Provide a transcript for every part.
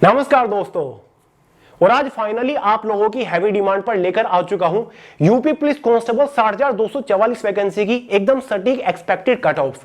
नमस्कार दोस्तों, और आज फाइनली आप लोगों की हैवी डिमांड पर लेकर आ चुका हूं यूपी पुलिस कांस्टेबल 60,244 वैकेंसी की एकदम सटीक एक्सपेक्टेड कट ऑफ।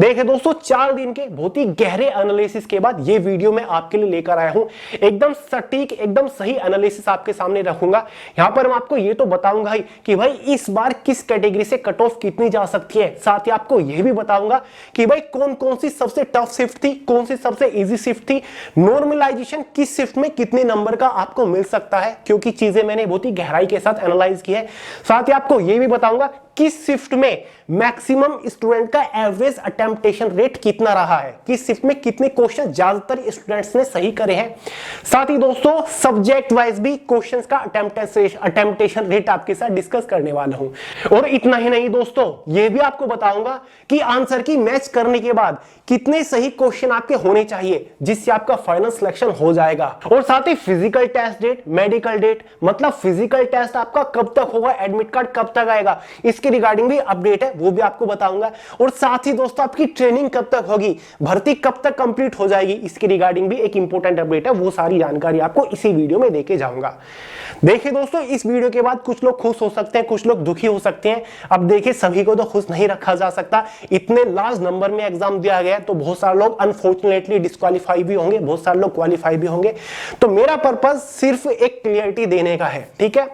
देखिए दोस्तों, 4 दिन के बहुत ही गहरे एनालिसिस के बाद ये वीडियो मैं आपके लिए लेकर आया हूं। एकदम सटीक, एकदम सही एनालिसिस आपके सामने रखूंगा। यहां पर मैं आपको ये तो बताऊंगा ही कि भाई इस बार किस कैटेगरी से कट ऑफ कितनी जा सकती है। साथ ही आपको यह भी बताऊंगा कि भाई कौन कौन सी सबसे टफ शिफ्ट थी, कौन सी सबसे इजी शिफ्ट थी, नॉर्मलाइजेशन किस शिफ्ट में कितने नंबर का को मिल सकता है, क्योंकि चीजें मैंने बहुत ही गहराई के साथ एनालाइज की है। साथ ही आपको यह भी बताऊंगा किस शिफ्ट में मैक्सिमम स्टूडेंट का एवरेज अटेम्प्टेशन रेट कितना रहा है, किस शिफ्ट में कितने क्वेश्चन ज्यादातर स्टूडेंट्स ने सही करे हैं। साथ ही दोस्तों सब्जेक्ट वाइज भी क्वेश्चंस का अटेम्प्टेशन रेट आपके साथ डिस्कस करने वाला हूं। और इतना ही नहीं दोस्तों, यह भी आपको बताऊंगा कि आंसर की मैच करने के बाद कितने सही क्वेश्चन आपके होने चाहिए जिससे आपका फाइनल सिलेक्शन हो जाएगा। और साथ ही physical test date, medical date, मतलब फिजिकल टेस्ट आपका कब तक होगा, एडमिट कार्ड कब तक आएगा, इसके रिगार्डिंग भी अपडेट है, वो भी आपको बताऊंगा। और साथ ही दोस्तों आपकी ट्रेनिंग कब तक होगी, भर्ती कब तक कंप्लीट हो जाएगी, इसके रिगार्डिंग भी एक इंपॉर्टेंट अपडेट है। वो सारी जानकारी आपको इसी वीडियो में देके जाऊंगा। देखिए दोस्तों, इस वीडियो के बाद कुछ लोग खुश हो सकते हैं, कुछ लोग दुखी हो सकते हैं। अब देखिए, सभी को तो खुश नहीं रखा जा सकता। इतने लार्ज नंबर में एग्जाम दिया गया तो बहुत सारे लोग अनफॉर्चुनेटली डिस्क्वालीफाई भी होंगे, बहुत सारे लोग क्वालिफाई भी होंगे। तो मेरा पर्पस सिर्फ एक क्लियरिटी देने का है, ठीक है।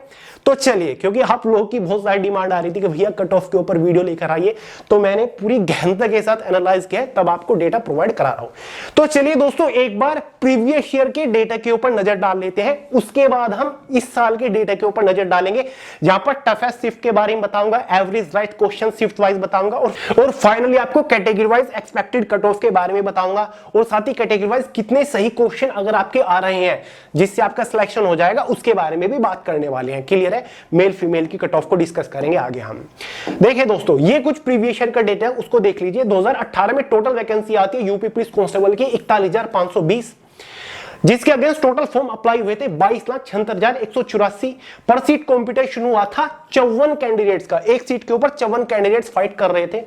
तो चलिए, क्योंकि आप लोगों की बहुत सारी डिमांड आ रही थी कि भैया कट ऑफ के ऊपर वीडियो लेकर आइए, तो मैंने पूरी गहनता के साथ एनालाइज किया, तब आपको डेटा प्रोवाइड करा रहा हूं। तो चलिए दोस्तों, एक बार प्रीवियस ईयर के डेटा के ऊपर नजर डाल लेते हैं, उसके बाद हम इस साल के डेटा के ऊपर नजर डालेंगे, जहां पर टफेस्ट शिफ्ट के बारे में बताऊंगा, average right question shift wise बताऊंगा, और फाइनली आपको category wise expected cut off के बारे में बताऊंगा, और साथ ही कैटेगरी वाइज कितने सही क्वेश्चन अगर आपके आ रहे हैं जिससे आपका सिलेक्शन हो जाएगा, उसके बारे में भी बात करने वाले हैं। क्लियर है? मेल फीमेल की कट ऑफ को डिस्कस करेंगे आगे हम। देखिए दोस्तों, ये कुछ प्रीवियस ईयर का डेटा है, उसको देख लीजिए। 2018 में टोटल वैकेंसी आती है यूपी पुलिस कांस्टेबल की 41,520, जिसके अगेंस्ट टोटल फॉर्म अप्लाई हुए थे 22,76,184। पर सीट कॉम्पिटिशन हुआ था 54 कैंडिडेट्स का, एक सीट के ऊपर 54 कैंडिडेट्स फाइट कर रहे थे।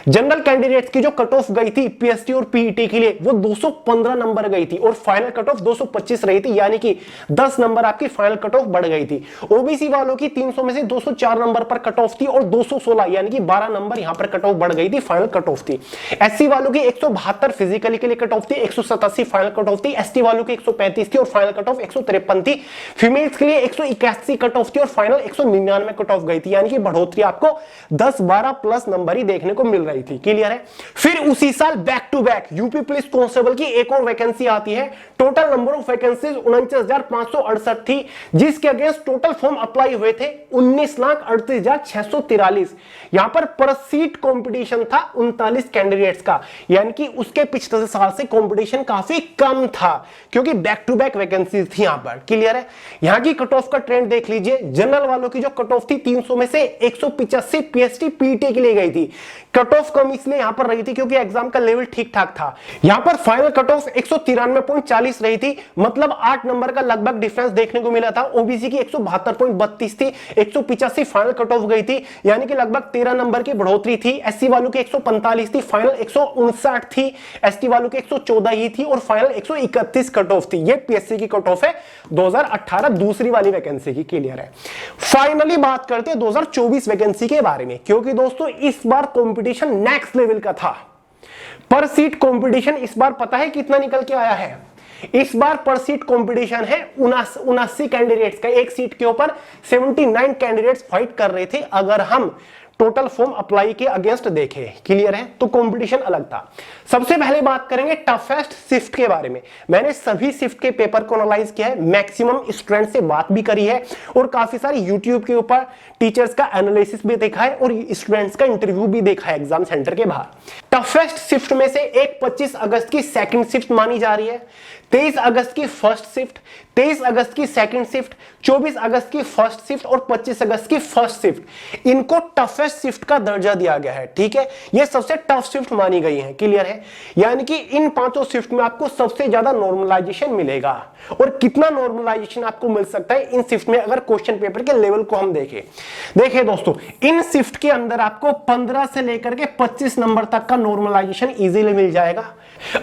जनरल कैंडिडेट्स की जो कट ऑफ गई थी पीएसटी और पीईटी के लिए, वो 215 नंबर गई थी, और फाइनल कट ऑफ 225 रही थी, यानी कि 10 नंबर आपकी फाइनल कट ऑफ बढ़ गई थी। ओबीसी वालों की 300 में से 204 नंबर पर कट ऑफ थी, और 216 यानी कि 12 नंबर यहां पर कट ऑफ बढ़ गई थी, फाइनल कट ऑफ थी। एससी वालों की 172 फिजिकली के लिए कट ऑफ थी, 187 फाइनल कट ऑफ थी। एसटी वालों की 135 थी और फाइनल कट ऑफ 153 थी। फीमेल्स के लिए 181 कट ऑफ थी और फाइनल 199 कट ऑफ गई थी, यानी कि बढ़ोतरी आपको 10-12 प्लस नंबर ही देखने को मिल रही थी। क्लियर है? फिर उसी साल back to back UP police constable की एक और वैकेंसी आती है। टोटल नंबर ऑफ वैकेंसीज 49,568 थी, जिसके अगेंस्ट टोटल फॉर्म अप्लाई हुए थे 19,38,643। यहां पर सीट कंपटीशन था 39 कैंडिडेट्स का, यानी कि उसके पिछले साल से कंपटीशन काफी कम था, क्योंकि बैक टू बैक वैकेंसीज थी यहां पर। क्लियर है? यहां की कट ऑफ का ट्रेंड देख लीजिए। जनरल वालों की जो कट ऑफ थी 300 में से 185 पीएसटी पीटी के लिए गई थी। कट ऑफ कम इसलिए यहां पर रही थी क्योंकि एग्जाम का लेवल ठीक ठाक था। यहां पर फाइनल कट ऑफ 193.40 रही थी, मतलब 8 नंबर का लगभग डिफरेंस देखने को मिला था। ओबीसी की 172.32 थी, 185 फाइनल कट ऑफ गई थी, यानी कि लगभग 13 नंबर की बढ़ोतरी थी। एससी वालों की 145 थी, फाइनल 159 थी। एसटी वालों की 114 ही थी और फाइनल 131 कट ऑफ थी। ये पीएससी की कट ऑफ है 2018 दूसरी वाली वैकेंसी की। क्लियर है? फाइनली बात करते हैं 2024 वैकेंसी के बारे में, क्योंकि दोस्तों इस बार कंपटीशन नेक्स्ट लेवल का था। पर सीट कंपटीशन इस बार पता है कितना निकल के आया है? इस बार पर सीट कंपटीशन है 79 कैंडिडेट्स का, एक सीट के ऊपर 79 कैंडिडेट्स फाइट कर रहे थे। अगर हम टोटल फॉर्म अप्लाई के अगेंस्ट देखें, क्लियर है, तो कंपटीशन अलग था। सबसे पहले बात करेंगे टफेस्ट शिफ्ट के बारे में। मैंने सभी शिफ्ट के पेपर को एनालाइज किया है, मैक्सिमम स्टूडेंट से बात भी करी है, और काफी सारी यूट्यूब के ऊपर टीचर्स का एनालिसिस भी देखा है, और स्टूडेंट्स का इंटरव्यू भी देखा है एग्जाम सेंटर के बाहर। टफेस्ट शिफ्ट में से एक 25 अगस्त की सेकंड शिफ्ट मानी जा रही है, 23 अगस्त की फर्स्ट शिफ्ट, 23 अगस्त की सेकंड शिफ्ट, 24 अगस्त की फर्स्ट शिफ्ट और 25 अगस्त की फर्स्ट शिफ्ट। इनको टफेस्ट शिफ्ट का दर्जा दिया गया है। ठीक है, ये सबसे टफ शिफ्ट मानी गई है। क्लियर है? यानी कि इन पांचों शिफ्ट में आपको सबसे ज्यादा नॉर्मलाइजेशन मिलेगा। और कितना नॉर्मलाइजेशन आपको मिल सकता है इन शिफ्ट में, अगर क्वेश्चन पेपर के लेवल को हम देखें। देखिए दोस्तों, इन शिफ्ट के अंदर आपको 15 से लेकर के 25 नंबर तक का नॉर्मलाइजेशन इजीली मिल जाएगा।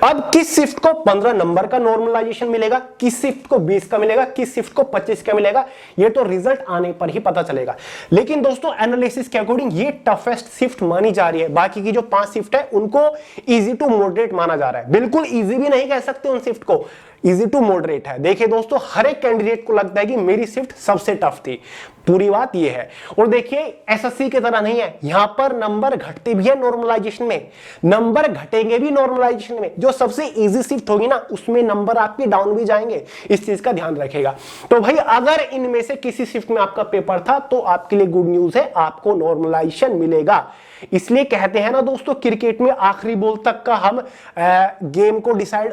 अब किस शिफ्ट को 15 नंबर का नॉर्मलाइजेशन मिलेगा, किस शिफ्ट को 20 का मिलेगा, किस शिफ्ट को 25 का मिलेगा, ये तो रिजल्ट आने पर ही पता चलेगा। लेकिन दोस्तों एनालिसिस के अकॉर्डिंग ये टफेस्ट शिफ्ट मानी जा रही है। बाकी की जो 5 शिफ्ट है उनको इजी टू मॉडरेट माना जा रहा है। बिल्कुल इजी भी नहीं कह सकते उन शिफ्ट को, इजी टू मॉडरेट है। देखिए दोस्तों हर एक कैंडिडेट को लगता है कि मेरी शिफ्ट सबसे टफ थी, पूरी बात ये है। और देखिए एसएससी की तरह नहीं है, यहां पर नंबर घटते भी है नॉर्मलाइजेशन में, नंबर घटेंगे भी नॉर्मलाइजेशन में। जो सबसे इजी शिफ्ट होगी ना उसमें नंबर आपके डाउन भी जाएंगे, इस चीज का ध्यान रखेगा। तो भाई अगर इनमें से किसी शिफ्ट में आपका पेपर था तो आपके लिए गुड न्यूज है, आपको नॉर्मलाइजेशन मिलेगा। इसलिए कहते हैं ना दोस्तों क्रिकेट में आखिरी बॉल तक का हम गेम को डिसाइड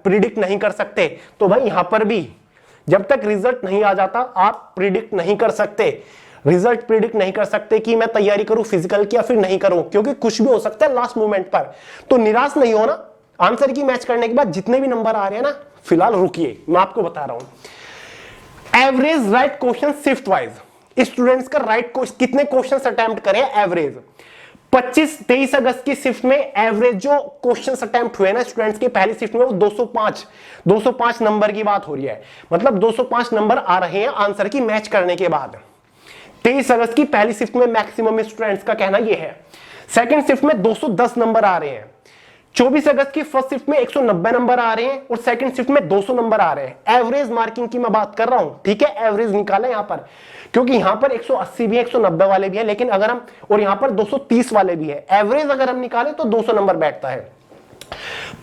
प्रिडिक्ट नहीं कर सकते, तो भाई यहां पर भी जब तक रिजल्ट नहीं आ जाता आप प्रिडिक्ट नहीं कर सकते, रिजल्ट प्रिडिक्ट नहीं कर सकते कि मैं तैयारी करूं फिजिकल की या फिर नहीं करूं, क्योंकि कुछ भी हो सकता है लास्ट मोमेंट पर। तो निराश नहीं होना, आंसर की मैच करने के बाद जितने भी नंबर आ रहे हैं ना फिलहाल रुकिए, मैं आपको बता रहा हूं। Average right question shift wise students का राइट कितने क्वेश्चन अटेम्प्ट करें एवरेज 25-23 अगस्त की शिफ्ट में एवरेज जो क्वेश्चन अटेम्प्ट हुए ना स्टूडेंट्स के पहली शिफ्ट में वो 205 नंबर की बात हो रही है। मतलब 205 नंबर आ रहे हैं आंसर की मैच करने के बाद। 23 अगस्त की पहली शिफ्ट में मैक्सिमम स्टूडेंट्स का कहना यह है। सेकंड शिफ्ट में 210 नंबर आ रहे हैं। 24 अगस्त की फर्स्ट शिफ्ट में 190 नंबर आ रहे हैं और सेकंड शिफ्ट में 200 नंबर आ रहे हैं। एवरेज मार्किंग की मैं बात कर रहा हूं, ठीक है, एवरेज निकाला यहां पर, क्योंकि यहां पर 180 भी है, 190 वाले भी है, लेकिन अगर हम और यहां पर 230 वाले भी है, एवरेज अगर हम निकालें तो 200 नंबर बैठता है।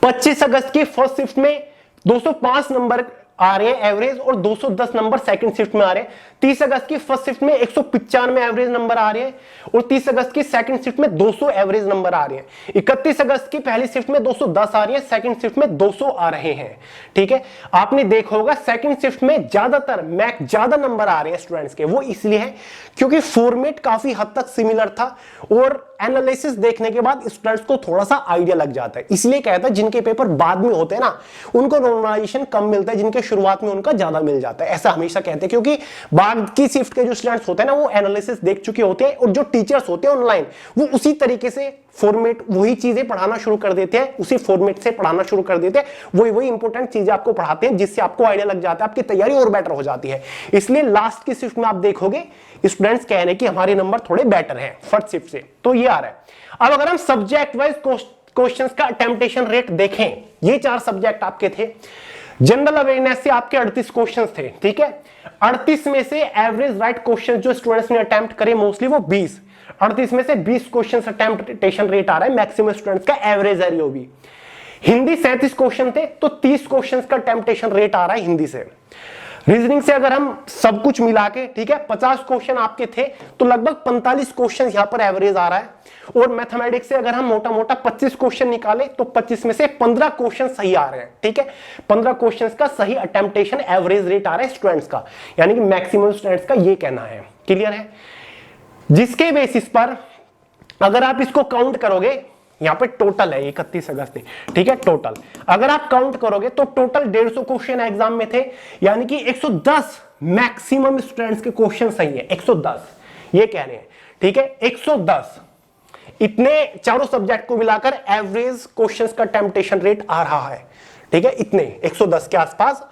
25 अगस्त की फर्स्ट शिफ्ट में 205 नंबर आ रहे हैं एवरेज और 210 नंबर सेकंड शिफ्ट में आ रहे हैं। 30 अगस्त की फर्स्ट शिफ्ट में 195 एवरेज नंबर आ रहे हैं और 30 अगस्त की सेकंड शिफ्ट में 200 एवरेज नंबर आ रहे हैं। 31 अगस्त की पहली शिफ्ट में 210 आ रही है, सेकंड शिफ्ट में 200 आ रहे हैं। ठीक है, आपने देखा होगा सेकंड शिफ्ट में ज्यादातर ज्यादा नंबर आ रहे हैं स्टूडेंट्स के, वो इसलिए है क्योंकि फॉर्मेट काफी हद तक सिमिलर था और एनालिसिस देखने के बाद स्टूडेंट्स को थोड़ा सा आइडिया लग जाता है। इसलिए कहता है जिनके पेपर बाद में होते हैं ना उनको नॉर्मलाइजेशन कम मिलता है, जिनके शुरुआत में उनका ज्यादा मिल जाता है, ऐसा हमेशा कहते हैं। क्योंकि बाद की शिफ्ट के जो स्टूडेंट्स होते हैं ना वो एनालिसिस देख चुके होते हैं और जो टीचर्स होते हैं ऑनलाइन वो उसी तरीके से फॉर्मेट वही चीजें पढ़ाना शुरू कर देते हैं, उसी फॉर्मेट से पढ़ाना शुरू कर देते हैं, वही इंपॉर्टेंट चीजें आपको पढ़ाते हैं जिससे आपको आइडिया लग जाता है, आपकी तैयारी और बेटर हो जाती है। इसलिए लास्ट की शिफ्ट में आप देखोगे स्टूडेंट्स कह रहे हैं कि हमारे नंबर थोड़े बेटर हैं फर्स्ट शिफ्ट से, तो ये आ रहा है। अब अगर हम सब्जेक्ट वाइज क्वेश्चंस का अटेम्प्टेशन रेट देखें, ये 4 सब्जेक्ट आपके थे। जनरल अवेयरनेस से आपके 38 क्वेश्चंस थे, ठीक है। 38 में से एवरेज राइट क्वेश्चन जो स्टूडेंट्स ने अटेम्प्ट करे मोस्टली वो 20, 38 में से 20 क्वेश्चन अटेम्प्टेशन रेट आ रहा है, मैक्सिमम स्टूडेंट्स का एवरेज है वो भी। हिंदी 37 क्वेश्चन थे तो 30 क्वेश्चन का अटेम्प्टेशन रेट आ रहा है हिंदी से। रीजनिंग से अगर हम सब कुछ मिला के, ठीक है, 50 क्वेश्चन आपके थे तो लगभग 45 क्वेश्चन यहां पर एवरेज आ रहा है। और मैथमेटिक्स से अगर हम मोटा मोटा 25 क्वेश्चन निकाले तो 25 में से 15 क्वेश्चन सही आ रहे हैं, ठीक है। 15 क्वेश्चंस का सही अटेम्प्टेशन एवरेज रेट आ रहा है स्टूडेंट्स का, यानी कि मैक्सिमम स्टूडेंट्स का ये कहना है। क्लियर है? जिसके बेसिस पर अगर आप इसको काउंट करोगे, यहां पे टोटल है 31 अगस्त, ठीक है, टोटल अगर आप काउंट करोगे तो टोटल 150 क्वेश्चन एग्जाम में थे, यानी कि 110 मैक्सिमम स्टूडेंट्स के क्वेश्चन सही है, 110 ये कह रहे हैं, ठीक है, 110 इतने चारों सब्जेक्ट को मिलाकर एवरेज क्वेश्चंस का टेम्पटेशन रेट आ रहा है, ठीक है, इतने 110 के आसपास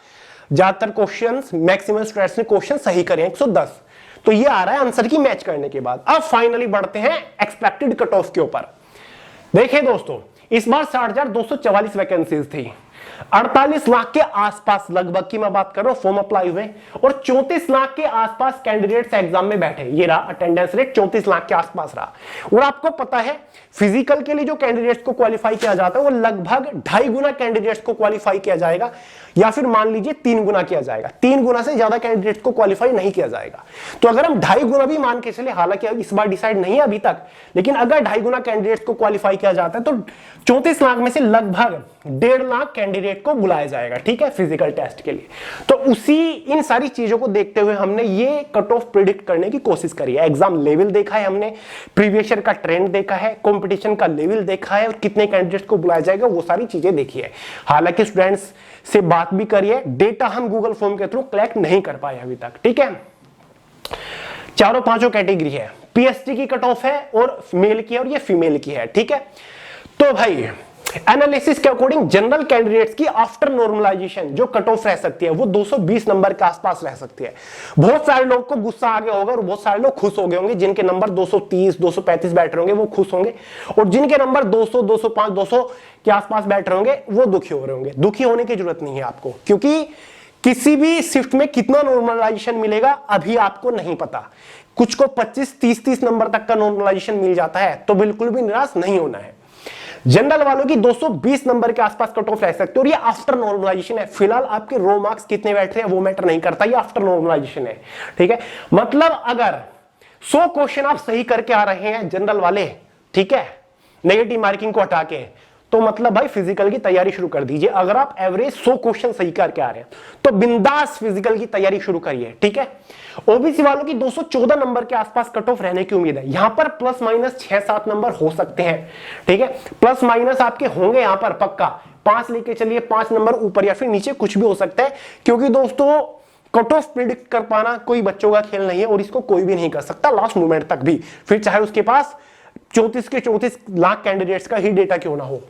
ज्यादातर क्वेश्चंस मैक्सिमम स्टूडेंट्स ने क्वेश्चन सही करे 110, तो ये आ रहा है आंसर की मैच करने के बाद। अब फाइनली बढ़ते हैं एक्सपेक्टेड कट ऑफ के ऊपर। देखिए दोस्तों इस बार 60,244 वैकेंसीज थी, 48 लाख के आसपास लगभग की मैं बात कर रहा हूं फॉर्म अप्लाई हुए और 34 लाख के आसपास कैंडिडेट्स एग्जाम में बैठे। ये रहा अटेंडेंस रेट 34 लाख के आसपास रहा। और आपको पता है फिजिकल के लिए जो कैंडिडेट्स को क्वालिफाई किया जाता है वो लगभग 2.5 गुना कैंडिडेट्स को क्वालिफाई किया जाएगा, या फिर मान लीजिए 3 गुना किया जाएगा, 3 गुना से ज्यादा कैंडिडेट्स को क्वालिफाई नहीं किया जाएगा। तो अगर हम 2.5 गुना भी मान के चले, हालांकि इस बार डिसाइड नहीं है अभी तक, लेकिन अगर 2.5 गुना कैंडिडेट्स को क्वालिफाई किया जाता है तो 34 लाख में से लगभग 1.5 लाख कैंडिडेट को बुलाया जाएगा, ठीक है, फिजिकल टेस्ट के लिए। तो उसी इन सारी चीजों को देखते हुए हमने ये कट ऑफ प्रिडिक्ट करने की कोशिश करी है। एग्जाम लेवल देखा है हमने, प्रीवियस ईयर का ट्रेंड देखा है, कंपटीशन का लेवल देखा है और कितने कैंडिडेट्स को बुलाया जाएगा वो सारी चीजें देखी है। हालांकि स्टूडेंट्स से बात भी करिए, डेटा हम गूगल फॉर्म के थ्रू कलेक्ट नहीं कर पाए अभी तक, ठीक है। चारों पांचों कैटेगरी है, पीएसटी की कट ऑफ है और मेल की है और ये फीमेल की है, ठीक है। तो भाई एनालिसिस के अकॉर्डिंग जनरल कैंडिडेट्स की आफ्टर नॉर्मलाइजेशन जो कट ऑफ रह सकती है वो 220 नंबर के आसपास रह सकती है। बहुत सारे लोग को गुस्सा आ गया होगा और बहुत सारे लोग खुश हो गए होंगे, जिनके नंबर 230 235 बैठ रहे होंगे वो खुश होंगे, और जिनके नंबर 200 205 200 के आसपास बैठ रहे होंगे वो दुखी हो रहे होंगे। दुखी होने की जरूरत नहीं है आपको, क्योंकि किसी भी शिफ्ट में कितना नॉर्मलाइजेशन मिलेगा अभी आपको नहीं पता। कुछ को 25 30 नंबर तक का नॉर्मलाइजेशन मिल जाता है, तो बिल्कुल भी निराश नहीं होना है। जनरल वालों की 220 नंबर के आसपास कट ऑफ रह सकते और ये आफ्टर नॉर्मलाइजेशन है। फिलहाल आपके रो मार्क्स कितने बैठ रहे हैं वो मैटर नहीं करता, ये आफ्टर नॉर्मलाइजेशन है, ठीक है। मतलब अगर 100 क्वेश्चन आप सही करके आ रहे हैं जनरल वाले, ठीक है, नेगेटिव मार्किंग को हटा के, तो मतलब भाई फिजिकल की तैयारी शुरू कर दीजिए। अगर आप एवरेज 100 क्वेश्चन सही करके आ रहे हैं तो बिंदास फिजिकल की तैयारी शुरू करिए, ठीक है। ओबीसी वालों की 214 नंबर के आसपास कट ऑफ रहने की उम्मीद है। यहां पर प्लस माइनस 6-7 नंबर हो सकते हैं, ठीक है। प्लस माइनस आपके होंगे यहां पर पक्का, 5 लेके चलिए, 5 नंबर ऊपर या फिर नीचे कुछ भी हो सकता है, क्योंकि दोस्तों कट ऑफ प्रिडिक्ट कर पाना कोई बच्चों का खेल नहीं है और इसको कोई भी नहीं कर सकता लास्ट मोमेंट तक भी, फिर चाहे उसके पास 34 के 34 लाख कैंडिडेट्स का ही डेटा क्यों ना हो।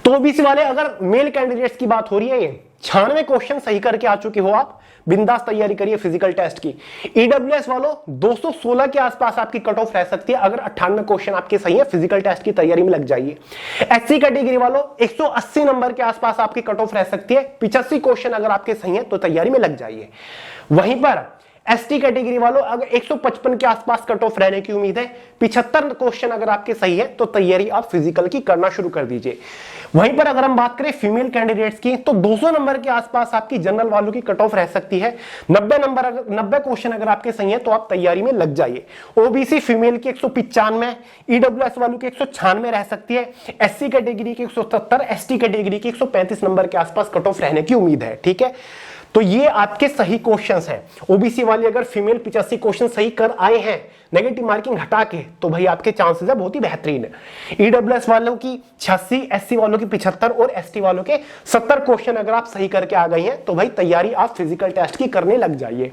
तो ओबीसी वाले, अगर मेल कैंडिडेट्स की बात हो रही है, 96 क्वेश्चन सही करके आ चुके हो आप, बिंदास तैयारी करिए फिजिकल टेस्ट की। ईडब्ल्यूएस वालों 216 के आसपास आपकी कट ऑफ रह सकती है, अगर 98 क्वेश्चन आपके सही है, फिजिकल टेस्ट की तैयारी में लग जाइए। एससी कैटेगरी वालों 180 नंबर के आसपास आपकी कट ऑफ रह सकती है, 85 क्वेश्चन अगर आपके सही है तो तैयारी में लग जाइए। वहीं पर एसटी कैटेगरी वालों अगर 155 के आसपास कट ऑफ रहने की उम्मीद है, 75 क्वेश्चन अगर आपके सही है तो तैयारी आप फिजिकल की करना शुरू कर दीजिए। वहीं पर अगर हम बात करें फीमेल कैंडिडेट्स की, तो 200 नंबर के आसपास आपकी जनरल वालों की कट ऑफ रह सकती है। 90 क्वेश्चन अगर आपके सही है तो आप तैयारी में लग जाइए। ओबीसी फीमेल की 195, ईडब्ल्यूएस वालों की 196 रह सकती है, एससी कैटेगरी की 170, एसटी कैटेगरी की 135 नंबर के आसपास कट ऑफ रहने की उम्मीद है, ठीक है। तो ये आपके सही क्वेश्चंस हैं। ओबीसी वाले अगर फीमेल 85 क्वेश्चन सही कर आए हैं नेगेटिव मार्किंग हटा के, तो भाई आपके चांसेस है बहुत ही बेहतरीन है। ईडब्ल्यूएस वालों की 86, एससी वालों की 75 और एसटी वालों के 70 क्वेश्चन अगर आप सही करके आ गए हैं तो भाई तैयारी आप फिजिकल टेस्ट की करने लग जाइए।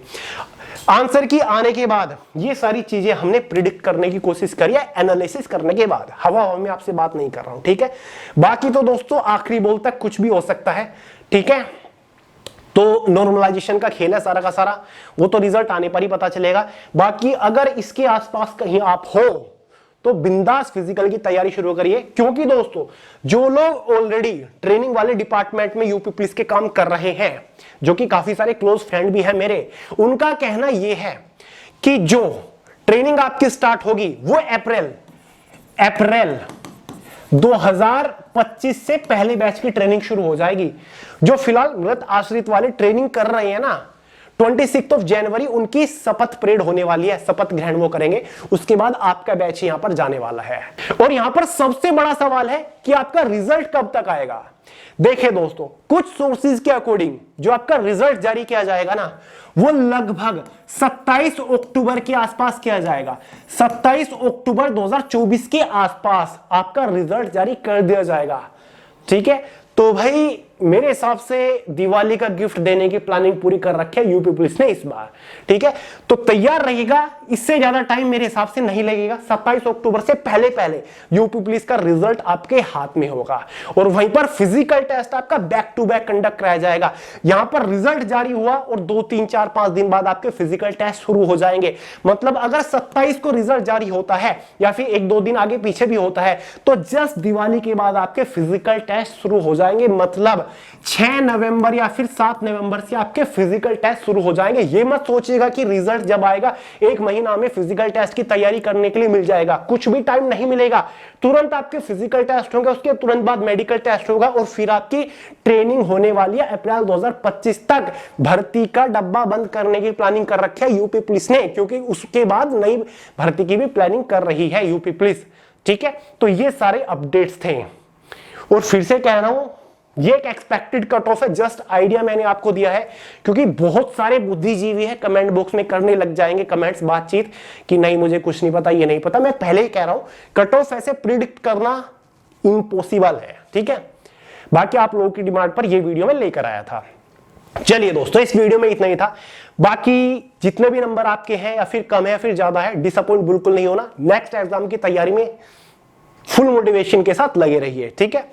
आंसर की आने के बाद ये सारी चीजें हमने प्रिडिक्ट करने की कोशिश करी है, एनालिसिस करने के बाद। हवा में आपसे बात नहीं कर रहा हूं, ठीक है। बाकी तो दोस्तों आखिरी बोल तक कुछ भी हो सकता है, ठीक है। तो नॉर्मलाइजेशन का खेल है सारा का सारा, वो तो रिजल्ट आने पर ही पता चलेगा। बाकी अगर इसके आसपास कहीं आप हो तो बिंदास फिजिकल की तैयारी शुरू करिए, क्योंकि दोस्तों जो लोग ऑलरेडी ट्रेनिंग वाले डिपार्टमेंट में यूपी पुलिस के काम कर रहे हैं, जो कि काफी सारे क्लोज फ्रेंड भी हैं मेरे, उनका कहना यह है कि जो ट्रेनिंग आपकी स्टार्ट होगी वो अप्रैल 2025 से पहले बैच की ट्रेनिंग शुरू हो जाएगी। जो फिलहाल मृत आश्रित वाले ट्रेनिंग कर रहे हैं ना, 26 जनवरी उनकी शपथ परेड होने वाली है, शपथ ग्रहण वो करेंगे, उसके बाद आपका बैच यहां पर जाने वाला है। और यहां पर सबसे बड़ा सवाल है कि आपका रिजल्ट कब तक आएगा। देखिए दोस्तों, कुछ सोर्सेज के अकॉर्डिंग जो आपका रिजल्ट जारी किया जाएगा ना, वो लगभग 27 अक्टूबर के आसपास किया जाएगा। 27 अक्टूबर 2024 के आसपास आपका रिजल्ट जारी कर दिया जाएगा, ठीक है। तो भाई मेरे हिसाब से दिवाली का गिफ्ट देने की प्लानिंग पूरी कर रखी है यूपी पुलिस ने इस बार, ठीक है। तो तैयार रहिएगा, इससे ज्यादा टाइम मेरे हिसाब से नहीं लगेगा। 27 अक्टूबर से पहले पहले यूपी पुलिस का रिजल्ट आपके हाथ में होगा और वहीं पर फिजिकल टेस्ट आपका बैक टू बैक कंडक्ट कराया जाएगा। यहां पर रिजल्ट जारी हुआ और 2, 3, 4, 5 दिन बाद आपके फिजिकल टेस्ट शुरू हो जाएंगे। मतलब अगर 27 को रिजल्ट जारी होता है या फिर 1-2 दिन आगे पीछे भी होता है तो जस्ट दिवाली के बाद आपके फिजिकल टेस्ट शुरू हो जाएंगे। मतलब 6 नवंबर या फिर 7 नवंबर से आपके फिजिकल टेस्ट शुरू हो जाएंगे। ये मत सोचिएगा कि रिजल्ट जब आएगा 1 महीना में फिजिकल टेस्ट की तैयारी करने के लिए मिल जाएगा, कुछ भी टाइम नहीं मिलेगा। तुरंत आपके फिजिकल टेस्ट होंगे, उसके तुरंत बाद मेडिकल टेस्ट होगा और फिर आपकी ट्रेनिंग होने वाली है। अप्रैल 2025 तक भर्ती का डब्बा बंद करने की प्लानिंग कर रखी है यूपी पुलिस ने, क्योंकि उसके बाद नई भर्ती की भी प्लानिंग कर रही है यूपी पुलिस, ठीक है। तो ये सारे अपडेट्स थे और फिर से कह रहा हूं ये एक एक्सपेक्टेड कट ऑफ है, जस्ट आइडिया मैंने आपको दिया है, क्योंकि बहुत सारे बुद्धिजीवी है कमेंट बॉक्स में करने लग जाएंगे कमेंट्स बातचीत कि नहीं मुझे कुछ नहीं पता, ये नहीं पता। मैं पहले ही कह रहा हूं कट ऑफ ऐसे प्रिडिक्ट करना इम्पॉसिबल है, ठीक है। बाकी आप लोगों की डिमांड पर यह वीडियो में लेकर आया था। चलिए दोस्तों, इस वीडियो में इतना ही था। बाकी जितने भी नंबर आपके हैं या फिर कम है या फिर ज्यादा है, डिसअपॉइंट बिल्कुल नहीं होना। नेक्स्ट एग्जाम की तैयारी में फुल मोटिवेशन के साथ लगे रहिए, ठीक है।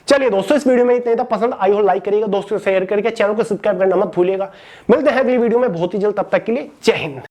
चलिए दोस्तों, इस वीडियो में इतना ही था। पसंद आई हो लाइक करिएगा, दोस्तों शेयर करके चैनल को सब्सक्राइब करना मत भूलिएगा। मिलते हैं अगली वीडियो में बहुत ही जल्द, तब तक के लिए जय हिंद।